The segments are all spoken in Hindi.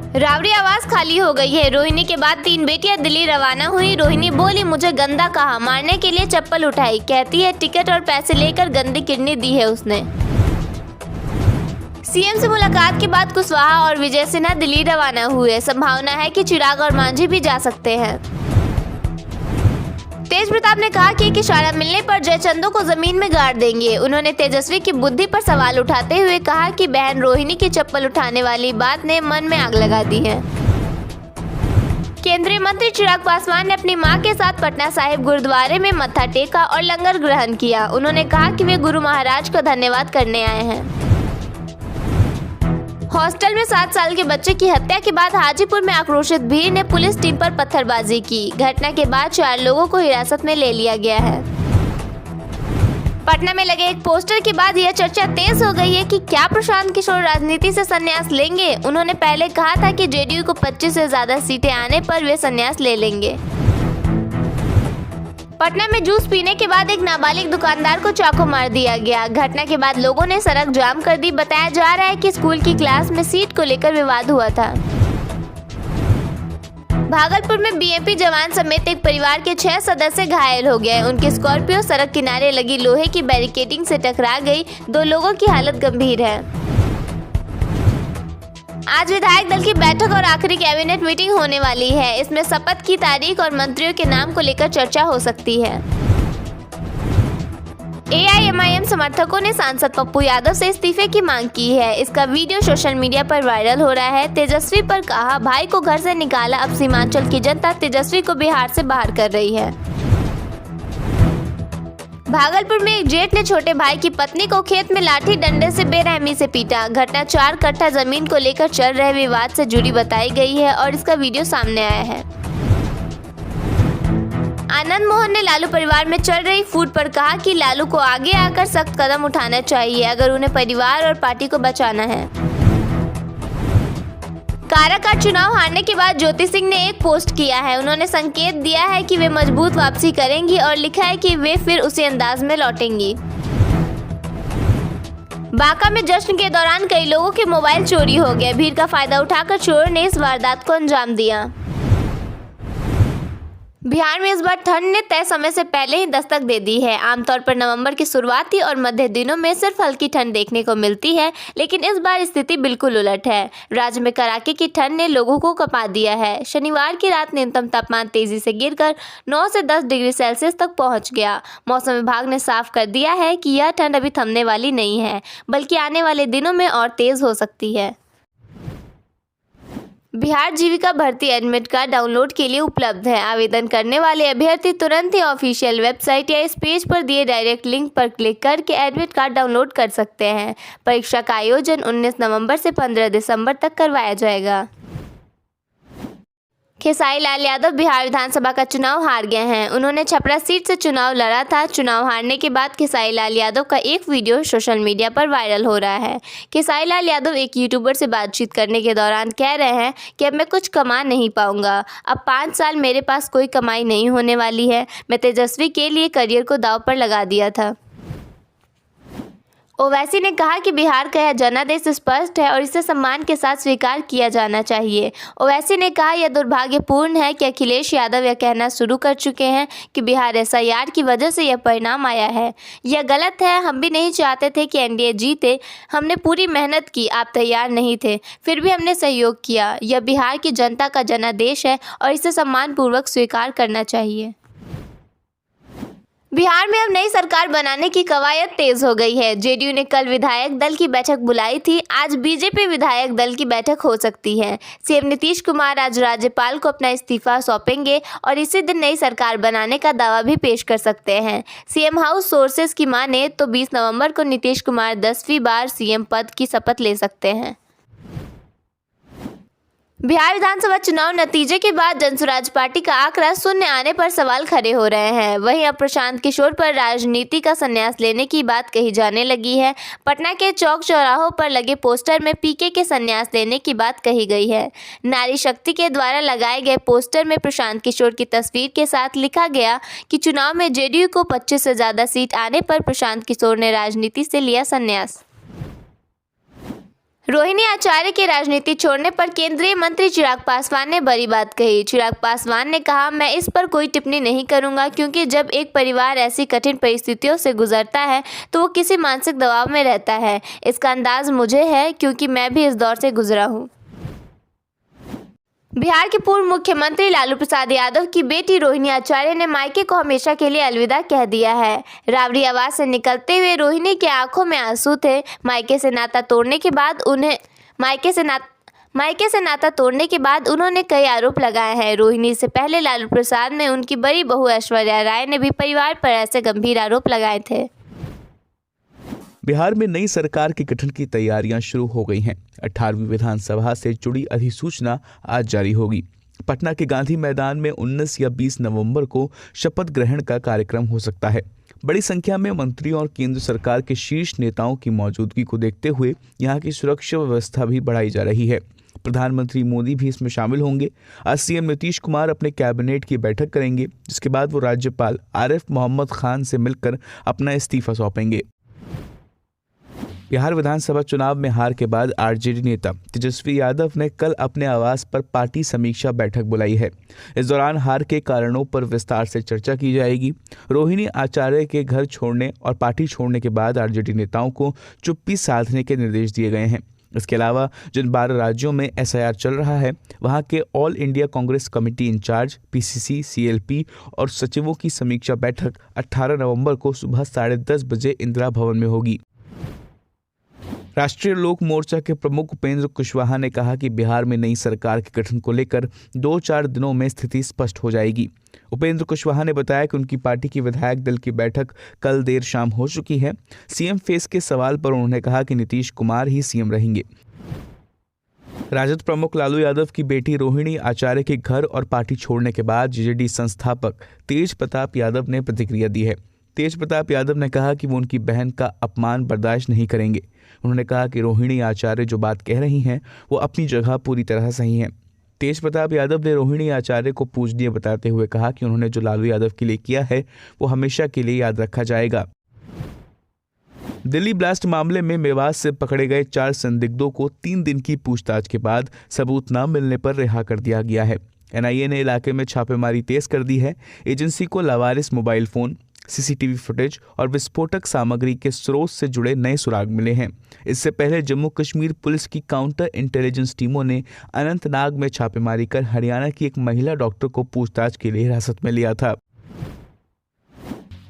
राबड़ी आवाज खाली हो गई है। रोहिणी के बाद 3 बेटियां दिल्ली रवाना हुई। रोहिणी बोली, मुझे गंदा कहा, मारने के लिए चप्पल उठाई। कहती है टिकट और पैसे लेकर गंदी किडनी दी है उसने। सीएम से मुलाकात के बाद कुशवाहा और विजय सिन्हा दिल्ली रवाना हुए। संभावना है कि चिराग और मांझी भी जा सकते हैं। तेज प्रताप ने कहा कि एक इशारा मिलने पर जयचंदो को जमीन में गाड़ देंगे। उन्होंने तेजस्वी की बुद्धि पर सवाल उठाते हुए कहा कि बहन रोहिणी की चप्पल उठाने वाली बात ने मन में आग लगा दी है। केंद्रीय मंत्री चिराग पासवान ने अपनी मां के साथ पटना साहिब गुरुद्वारे में मत्था टेका और लंगर ग्रहण किया। उन्होंने कहा कि वे गुरु महाराज को धन्यवाद करने आए हैं। हॉस्टल में 7 साल के बच्चे की हत्या के बाद हाजीपुर में आक्रोशित भीड़ ने पुलिस टीम पर पत्थरबाजी की। घटना के बाद 4 लोगों को हिरासत में ले लिया गया है। पटना में लगे एक पोस्टर के बाद यह चर्चा तेज हो गई है कि क्या प्रशांत किशोर राजनीति से संन्यास लेंगे। उन्होंने पहले कहा था कि जेडीयू को 25 से ज्यादा सीटें आने पर वे संन्यास ले लेंगे। पटना में जूस पीने के बाद एक नाबालिग दुकानदार को चाकू मार दिया गया। घटना के बाद लोगों ने सड़क जाम कर दी। बताया जा रहा है कि स्कूल की क्लास में सीट को लेकर विवाद हुआ था। भागलपुर में बीएमपी जवान समेत एक परिवार के 6 सदस्य घायल हो गए। उनकी स्कॉर्पियो सड़क किनारे लगी लोहे की बैरिकेडिंग से टकरा गई। 2 लोगों की हालत गंभीर है। आज विधायक दल की बैठक और आखिरी कैबिनेट मीटिंग होने वाली है। इसमें शपथ की तारीख और मंत्रियों के नाम को लेकर चर्चा हो सकती है। एआईएमआईएम समर्थकों ने सांसद पप्पू यादव से इस्तीफे की मांग की है। इसका वीडियो सोशल मीडिया पर वायरल हो रहा है। तेजस्वी पर कहा, भाई को घर से निकाला, अब सीमांचल की जनता तेजस्वी को बिहार से बाहर कर रही है। भागलपुर में एक जेठ ने छोटे भाई की पत्नी को खेत में लाठी डंडे से बेरहमी से पीटा। घटना 4 कट्ठा जमीन को लेकर चल रहे विवाद से जुड़ी बताई गई है और इसका वीडियो सामने आया है। आनंद मोहन ने लालू परिवार में चल रही फूट पर कहा कि लालू को आगे आकर सख्त कदम उठाना चाहिए अगर उन्हें परिवार और पार्टी को बचाना है। काराकाट चुनाव हारने के बाद ज्योति सिंह ने एक पोस्ट किया है। उन्होंने संकेत दिया है कि वे मजबूत वापसी करेंगी और लिखा है कि वे फिर उसी अंदाज में लौटेंगी। बांका में जश्न के दौरान कई लोगों के मोबाइल चोरी हो गए। भीड़ का फायदा उठाकर चोरों ने इस वारदात को अंजाम दिया। बिहार में इस बार ठंड ने तय समय से पहले ही दस्तक दे दी है। आमतौर पर नवंबर के शुरुआती और मध्य दिनों में सिर्फ हल्की ठंड देखने को मिलती है, लेकिन इस बार स्थिति बिल्कुल उलट है। राज्य में कड़ाके की ठंड ने लोगों को कपा दिया है। शनिवार की रात न्यूनतम तापमान तेजी से गिरकर 9 से 10 डिग्री सेल्सियस तक पहुंच गया। मौसम विभाग ने साफ कर दिया है कि यह ठंड अभी थमने वाली नहीं है, बल्कि आने वाले दिनों में और तेज हो सकती है। बिहार जीविका भर्ती एडमिट कार्ड डाउनलोड के लिए उपलब्ध है। आवेदन करने वाले अभ्यर्थी तुरंत ही ऑफिशियल वेबसाइट या इस पेज पर दिए डायरेक्ट लिंक पर क्लिक करके एडमिट कार्ड डाउनलोड कर सकते हैं। परीक्षा का आयोजन 19 नवंबर से 15 दिसंबर तक करवाया जाएगा। खेसारी लाल यादव बिहार विधानसभा का चुनाव हार गए हैं। उन्होंने छपरा सीट से चुनाव लड़ा था। चुनाव हारने के बाद खेसारी लाल यादव का एक वीडियो सोशल मीडिया पर वायरल हो रहा है। खेसारी लाल यादव एक यूट्यूबर से बातचीत करने के दौरान कह रहे हैं कि अब मैं कुछ कमा नहीं पाऊंगा। अब 5 साल मेरे पास कोई कमाई नहीं होने वाली है। मैं तेजस्वी के लिए करियर को दांव पर लगा दिया था। ओवैसी ने कहा कि बिहार का यह जनादेश स्पष्ट है और इसे सम्मान के साथ स्वीकार किया जाना चाहिए। ओवैसी ने कहा, यह दुर्भाग्यपूर्ण है कि अखिलेश यादव यह कहना शुरू कर चुके हैं कि बिहार एसआईआर की वजह से यह परिणाम आया है। यह गलत है। हम भी नहीं चाहते थे कि एनडीए जीते। हमने पूरी मेहनत की, आप तैयार नहीं थे, फिर भी हमने सहयोग किया। यह बिहार की जनता का जनादेश है और इसे सम्मानपूर्वक स्वीकार करना चाहिए। बिहार में अब नई सरकार बनाने की कवायद तेज हो गई है। जेडीयू ने कल विधायक दल की बैठक बुलाई थी। आज बीजेपी विधायक दल की बैठक हो सकती है। सीएम नीतीश कुमार आज राज्यपाल को अपना इस्तीफा सौंपेंगे और इसी दिन नई सरकार बनाने का दावा भी पेश कर सकते हैं। सीएम हाउस सोर्सेज की माने तो 20 नवंबर को नीतीश कुमार 10वीं बार सीएम पद की शपथ ले सकते हैं। बिहार विधानसभा चुनाव नतीजे के बाद जनसुराज पार्टी का आंकड़ा शून्य आने पर सवाल खड़े हो रहे हैं। वहीं अब प्रशांत किशोर पर राजनीति का संन्यास लेने की बात कही जाने लगी है। पटना के चौक चौराहों पर लगे पोस्टर में पीके के संन्यास लेने की बात कही गई है। नारी शक्ति के द्वारा लगाए गए पोस्टर में प्रशांत किशोर की तस्वीर के साथ लिखा गया कि चुनाव में जेडीयू को 25 से ज्यादा सीट आने पर प्रशांत किशोर ने राजनीति से लिया संन्यास। रोहिणी आचार्य के राजनीति छोड़ने पर केंद्रीय मंत्री चिराग पासवान ने बड़ी बात कही। चिराग पासवान ने कहा, मैं इस पर कोई टिप्पणी नहीं करूंगा क्योंकि जब एक परिवार ऐसी कठिन परिस्थितियों से गुजरता है तो वो किसी मानसिक दबाव में रहता है। इसका अंदाज मुझे है क्योंकि मैं भी इस दौर से गुजरा हूँ। बिहार के पूर्व मुख्यमंत्री लालू प्रसाद यादव की बेटी रोहिणी आचार्य ने मायके को हमेशा के लिए अलविदा कह दिया है। रावड़ी आवाज से निकलते हुए रोहिणी के आंखों में आंसू थे। मायके से नाता तोड़ने के बाद उन्होंने कई आरोप लगाए हैं। रोहिणी से पहले लालू प्रसाद में उनकी बड़ी बहू ऐश्वर्या राय ने भी परिवार पर ऐसे गंभीर आरोप लगाए थे। बिहार में नई सरकार के गठन की तैयारियां शुरू हो गई हैं। 18वीं विधानसभा से जुड़ी अधिसूचना आज जारी होगी। पटना के गांधी मैदान में 19 या 20 नवंबर को शपथ ग्रहण का कार्यक्रम हो सकता है। बड़ी संख्या में मंत्रियों और केंद्र सरकार के शीर्ष नेताओं की मौजूदगी को देखते हुए यहां की सुरक्षा व्यवस्था भी बढ़ाई जा रही है। प्रधानमंत्री मोदी भी इसमें शामिल होंगे। आज सीएम नीतीश कुमार अपने कैबिनेट की बैठक करेंगे, जिसके बाद वो राज्यपाल आरिफ मोहम्मद खान से मिलकर अपना इस्तीफा सौंपेंगे। बिहार विधानसभा चुनाव में हार के बाद आरजेडी नेता तेजस्वी यादव ने कल अपने आवास पर पार्टी समीक्षा बैठक बुलाई है। इस दौरान हार के कारणों पर विस्तार से चर्चा की जाएगी। रोहिणी आचार्य के घर छोड़ने और पार्टी छोड़ने के बाद आरजेडी नेताओं को चुप्पी साधने के निर्देश दिए गए हैं। इसके अलावा जिन 12 राज्यों में एसआईआर चल रहा है, वहां के all India Congress committee in charge, PCC, CLP और सचिवों की समीक्षा बैठक 18 नवंबर को सुबह 10:30 बजे इंदिरा भवन में होगी। राष्ट्रीय लोक मोर्चा के प्रमुख उपेंद्र कुशवाहा ने कहा कि बिहार में नई सरकार के गठन को लेकर 2-4 दिनों में स्थिति स्पष्ट हो जाएगी। उपेंद्र कुशवाहा ने बताया कि उनकी पार्टी की विधायक दल की बैठक कल देर शाम हो चुकी है। सीएम फेस के सवाल पर उन्होंने कहा कि नीतीश कुमार ही सीएम रहेंगे। राजद प्रमुख लालू यादव की बेटी रोहिणी आचार्य के घर और पार्टी छोड़ने के बाद जेजेडी संस्थापक तेज प्रताप यादव ने प्रतिक्रिया दी है। तेज प्रताप यादव ने कहा कि वो उनकी बहन का अपमान बर्दाश्त नहीं करेंगे। उन्होंने कहा कि रोहिणी आचार्य जो बात कह रही हैं वो अपनी जगह पूरी तरह सही है। तेज प्रताप यादव ने रोहिणी आचार्य को पूजनीय बताते हुए कहा कि उन्होंने जो लालू यादव के लिए किया है वो हमेशा के लिए याद रखा जाएगा। दिल्ली ब्लास्ट मामले में मेवात से पकड़े गए 4 संदिग्धों को 3 दिन की पूछताछ के बाद सबूत न मिलने पर रिहा कर दिया गया है। एनआईए ने इलाके में छापेमारी तेज कर दी है। एजेंसी को लावारिस मोबाइल फोन, सीसीटीवी फुटेज और विस्फोटक सामग्री के स्रोत से जुड़े नए सुराग मिले हैं। इससे पहले जम्मू कश्मीर पुलिस की काउंटर इंटेलिजेंस टीमों ने अनंतनाग में छापेमारी कर हरियाणा की एक महिला डॉक्टर को पूछताछ के लिए हिरासत में लिया था।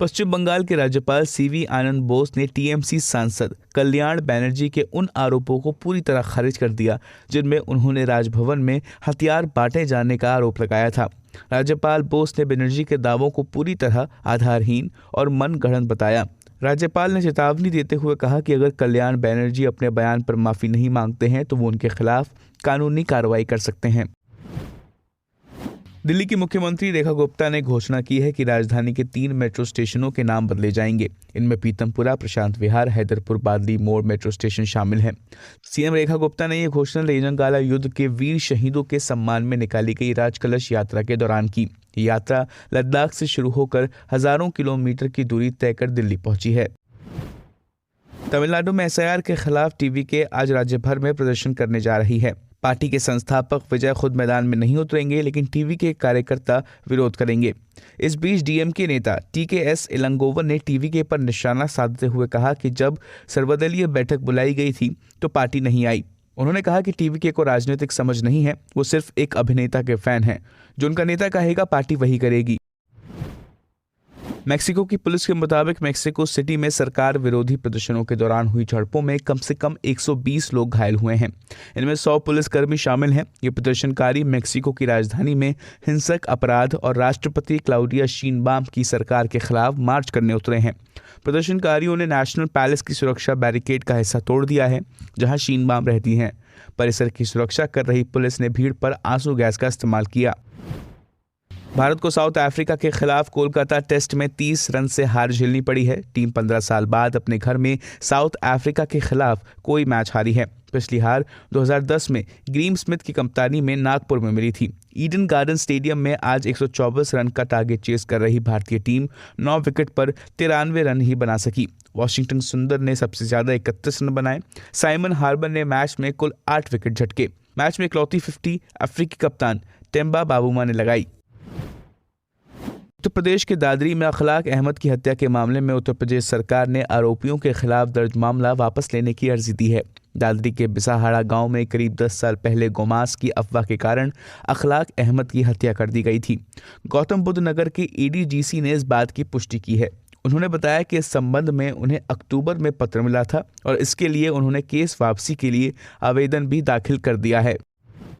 पश्चिम बंगाल के राज्यपाल सीवी आनंद बोस ने टीएमसी सांसद कल्याण बनर्जी के उन आरोपों को पूरी तरह खारिज कर दिया जिनमें उन्होंने राजभवन में हथियार बांटे जाने का आरोप लगाया था। राज्यपाल बोस ने बनर्जी के दावों को पूरी तरह आधारहीन और मनगढ़ंत बताया। राज्यपाल ने चेतावनी देते हुए कहा कि अगर कल्याण बनर्जी अपने बयान पर माफी नहीं मांगते हैं तो वो उनके खिलाफ कानूनी कार्रवाई कर सकते हैं। दिल्ली की मुख्यमंत्री रेखा गुप्ता ने घोषणा की है कि राजधानी के 3 मेट्रो स्टेशनों के नाम बदले जाएंगे। इनमें पीतमपुरा, प्रशांत विहार, हैदरपुर बादली मोड़ मेट्रो स्टेशन शामिल हैं। सीएम रेखा गुप्ता ने यह घोषणा लेजंगाला युद्ध के वीर शहीदों के सम्मान में निकाली गई राजकलश यात्रा के दौरान की। ये यात्रा लद्दाख से शुरू होकर हजारों किलोमीटर की दूरी तय कर दिल्ली पहुंची है। तमिलनाडु में एसआईआर के खिलाफ टीवीके आज राज्य भर में प्रदर्शन करने जा रही है। पार्टी के संस्थापक विजय खुद मैदान में नहीं उतरेंगे, लेकिन टीवीके कार्यकर्ता विरोध करेंगे। इस बीच डीएमके नेता टीकेएस इलंगोवन ने टीवीके पर निशाना साधते हुए कहा कि जब सर्वदलीय बैठक बुलाई गई थी तो पार्टी नहीं आई। उन्होंने कहा कि टीवीके को राजनीतिक समझ नहीं है, वो सिर्फ एक अभिनेता के फैन हैं। जो उनका नेता कहेगा पार्टी वही करेगी। मैक्सिको की पुलिस के मुताबिक मैक्सिको सिटी में सरकार विरोधी प्रदर्शनों के दौरान हुई झड़पों में कम से कम 120 लोग घायल हुए हैं। इनमें 100 पुलिसकर्मी शामिल हैं। ये प्रदर्शनकारी मैक्सिको की राजधानी में हिंसक अपराध और राष्ट्रपति क्लाउडिया शीनबाम की सरकार के खिलाफ मार्च करने उतरे हैं। प्रदर्शनकारियों ने नेशनल पैलेस की सुरक्षा बैरिकेड का हिस्सा तोड़ दिया है, जहां शीनबाम रहती हैं। परिसर की सुरक्षा कर रही पुलिस ने भीड़ पर आंसू गैस का इस्तेमाल किया। भारत को साउथ अफ्रीका के खिलाफ कोलकाता टेस्ट में 30 रन से हार झेलनी पड़ी है। टीम 15 साल बाद अपने घर में साउथ अफ्रीका के खिलाफ कोई मैच हारी है। पिछली हार 2010 में ग्रीम स्मिथ की कप्तानी में नागपुर में मिली थी। ईडन गार्डन स्टेडियम में आज 124 रन का टारगेट चेस कर रही भारतीय टीम 9 विकेट पर 93 रन ही बना सकी। वॉशिंगटन सुंदर ने सबसे ज्यादा 31 रन बनाए। साइमन हार्बर ने मैच में कुल 8 विकेट झटके। मैच में इकलौती 50 अफ्रीकी कप्तान टेम्बा बाबूमा ने लगाई। उत्तर प्रदेश के दादरी में अखलाक अहमद की हत्या के मामले में उत्तर प्रदेश सरकार ने आरोपियों के खिलाफ दर्ज मामला वापस लेने की अर्जी दी है। दादरी के बिसाहाड़ा गांव में करीब 10 साल पहले गोमांस की अफवाह के कारण अखलाक अहमद की हत्या कर दी गई थी। गौतम बुद्ध नगर के एडीजीसी ने इस बात की पुष्टि की है। उन्होंने बताया कि इस संबंध में उन्हें अक्टूबर में पत्र मिला था और इसके लिए उन्होंने केस वापसी के लिए आवेदन भी दाखिल कर दिया है।